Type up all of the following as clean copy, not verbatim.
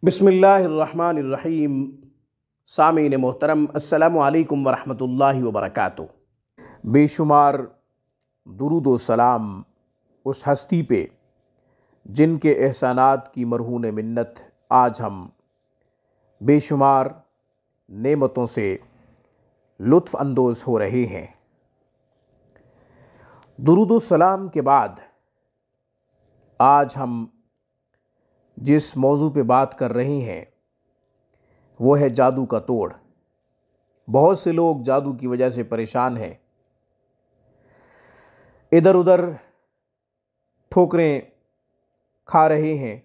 बिस्मिल्लाहिर्रहमानिर्रहीम। सामीन मोहतरम, अस्सलामु अलैकुम वरहमतुल्लाहि वबरकातुहू। बेशुमार दुरूद व सलाम उस हस्ती पे जिनके एहसानात की मरहून मिन्नत आज हम बेशुमार नेमतों से लुत्फ़ अंदोज़ हो रहे हैं। दुरूद व सलाम के बाद आज हम जिस मौजू पे बात कर रहे हैं वो है जादू का तोड़। बहुत से लोग जादू की वजह से परेशान हैं, इधर उधर ठोकरें खा रहे हैं,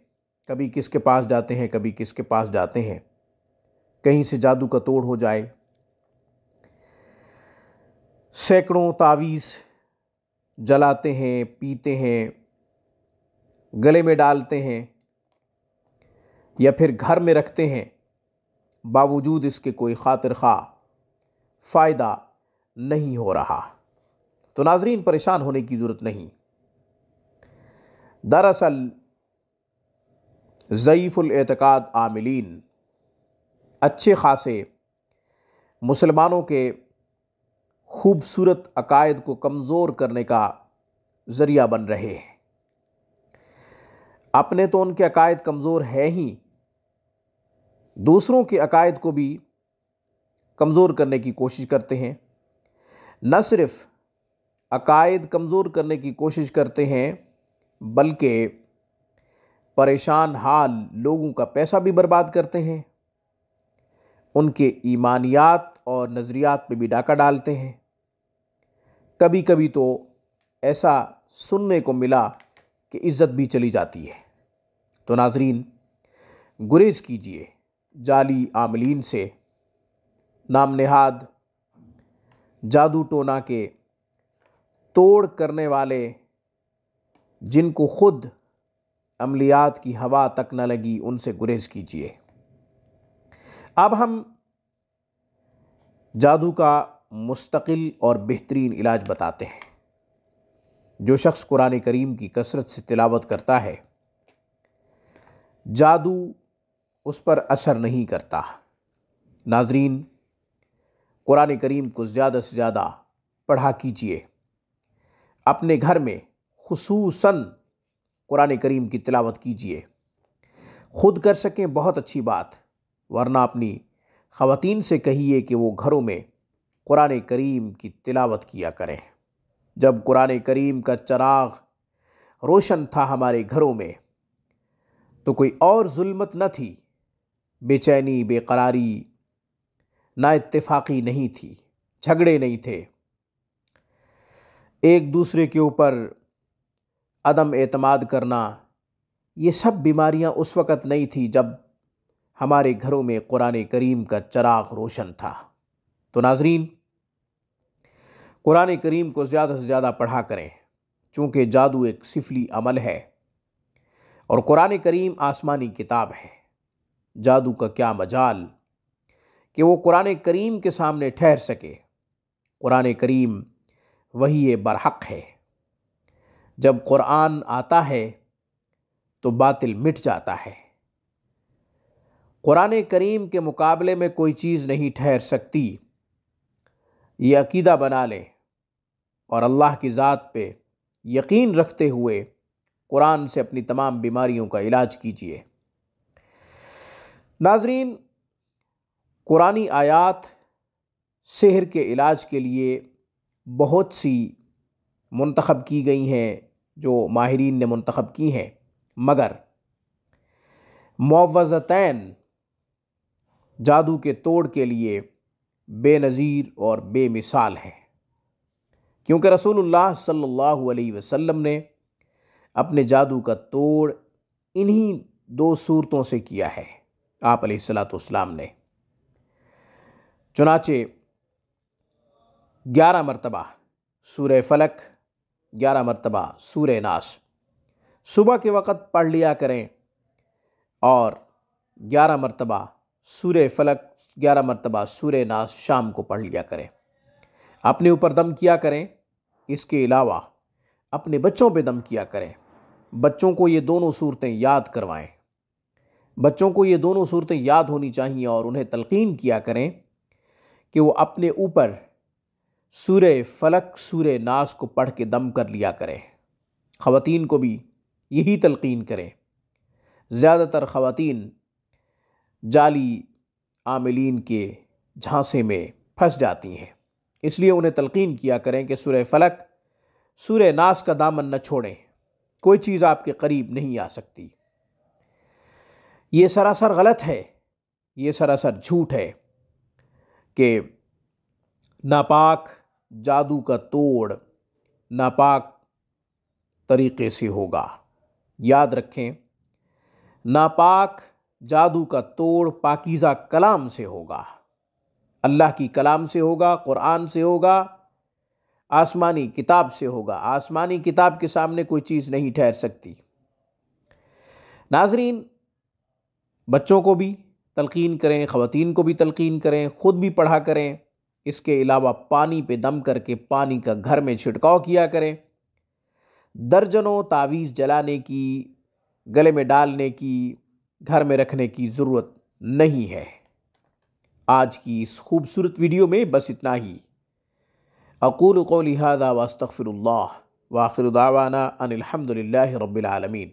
कभी किसके पास जाते हैं कभी किसके पास जाते हैं, कहीं से जादू का तोड़ हो जाए। सैकड़ों तावीज़ जलाते हैं, पीते हैं, गले में डालते हैं या फिर घर में रखते हैं, बावजूद इसके कोई खातिर खा फ़ायदा नहीं हो रहा। तो नाज़रीन, परेशान होने की ज़रूरत नहीं। दरअसल ज़ईफ़ुल एतक़ाद आमिलीन अच्छे खासे मुसलमानों के खूबसूरत अकायद को कमज़ोर करने का ज़रिया बन रहे हैं। अपने तो उनके अकायद कमज़ोर है ही, दूसरों के अकायद को भी कमज़ोर करने की कोशिश करते हैं। न सिर्फ अकायद कमज़ोर करने की कोशिश करते हैं बल्कि परेशान हाल लोगों का पैसा भी बर्बाद करते हैं, उनके ईमानियात और नज़रियात पे भी डाका डालते हैं। कभी कभी तो ऐसा सुनने को मिला कि इज़्ज़त भी चली जाती है। तो नाज़रीन, गुरेज कीजिए जाली आमलीन से, नाम नेहाद जादू टोना के तोड़ करने वाले, जिनको खुद अमलियात की हवा तक न लगी, उनसे गुरेज कीजिए। अब हम जादू का मुस्तकिल और बेहतरीन इलाज बताते हैं। जो शख्स कुरान करीम की कसरत से तिलावत करता है, जादू उस पर असर नहीं करता। नाज़रीन, कुरान करीम को ज़्यादा से ज़्यादा पढ़ा कीजिए। अपने घर में खुसूसन कुरान करीम की तिलावत कीजिए। खुद कर सकें बहुत अच्छी बात, वरना अपनी ख़वातीन से कहिए कि वो घरों में कुरान करीम की तिलावत किया करें। जब कुरान करीम का चिराग रोशन था हमारे घरों में तो कोई और जुल्मत न थी, बेचैनी, बेकरारी, ना इत्तेफाकी नहीं थी, झगड़े नहीं थे, एक दूसरे के ऊपर अदम एतमाद करना, ये सब बीमारियां उस वक़्त नहीं थी जब हमारे घरों में कुरान करीम का चिराग रोशन था। तो नाज़रीन, कुरान करीम को ज़्यादा से ज़्यादा पढ़ा करें, चूँकि जादू एक सिफली अमल है और कुरान करीम आसमानी किताब है। जादू का क्या मजाल कि वो कुरान करीम के सामने ठहर सके। कुरान करीम वही बरहक है। जब कुरान आता है तो बातिल मिट जाता है। कुरान करीम के मुकाबले में कोई चीज़ नहीं ठहर सकती। ये अकीदा बना लें और अल्लाह की ज़ात पे यकीन रखते हुए कुरान से अपनी तमाम बीमारियों का इलाज कीजिए। नाज़रीन, कुरानी आयात सेहर के इलाज के लिए बहुत सी मुंतखब की गई हैं, जो माहिरीन ने मुंतखब की हैं, मगर मुअव्वज़तैन जादू के तोड़ के लिए बेनज़ीर और बेमिसाल हैं, क्योंकि रसूलुल्लाह सल्लल्लाहु अलैहि वसल्लम ने अपने जादू का तोड़ इन्हीं दो सूरतों से किया है। आप अलैहिस्सलाम ने चुनाचे 11 मरतबा सूरह फलक, 11 मरतबा सूरह नास सुबह के वक़्त पढ़ लिया करें और 11 मरतबा सूरह फलक, 11 मरतबा सूरह नास शाम को पढ़ लिया करें। अपने ऊपर दम किया करें। इसके अलावा अपने बच्चों पे दम किया करें। बच्चों को ये दोनों सूरतें याद करवाएं। बच्चों को ये दोनों सूरतें याद होनी चाहिए और उन्हें तलकीन किया करें कि वो अपने ऊपर सूरह फलक, सूरह नास को पढ़ के दम कर लिया करें। ख़वातीन को भी यही तलकीन करें। ज़्यादातर ख़वातीन जाली आमिलीन के झांसे में फंस जाती हैं, इसलिए उन्हें तलकीन किया करें कि सूरह फलक, सूरह नास का दामन न छोड़ें। कोई चीज़ आपके करीब नहीं आ सकती। ये सरासर गलत है, ये सरासर झूठ है कि नापाक जादू का तोड़ नापाक तरीक़े से होगा। याद रखें, नापाक जादू का तोड़ पाकीज़ा कलाम से होगा, अल्लाह की कलाम से होगा, कुरान से होगा, आसमानी किताब से होगा। आसमानी किताब के सामने कोई चीज़ नहीं ठहर सकती। नाज़रीन, बच्चों को भी तलकीन करें, ख़वातीन को भी तलकीन करें, ख़ुद भी पढ़ा करें। इसके अलावा पानी पे दम करके पानी का घर में छिड़काव किया करें। दर्जनों तावीज़ जलाने की, गले में डालने की, घर में रखने की ज़रूरत नहीं है। आज की इस खूबसूरत वीडियो में बस इतना ही। अक़ूलु क़ौली हाज़ा व अस्तग़फ़िरुल्लाह व आख़िरु दावाना अनिल हम्दुलिल्लाहि रब्बिल आलमीन।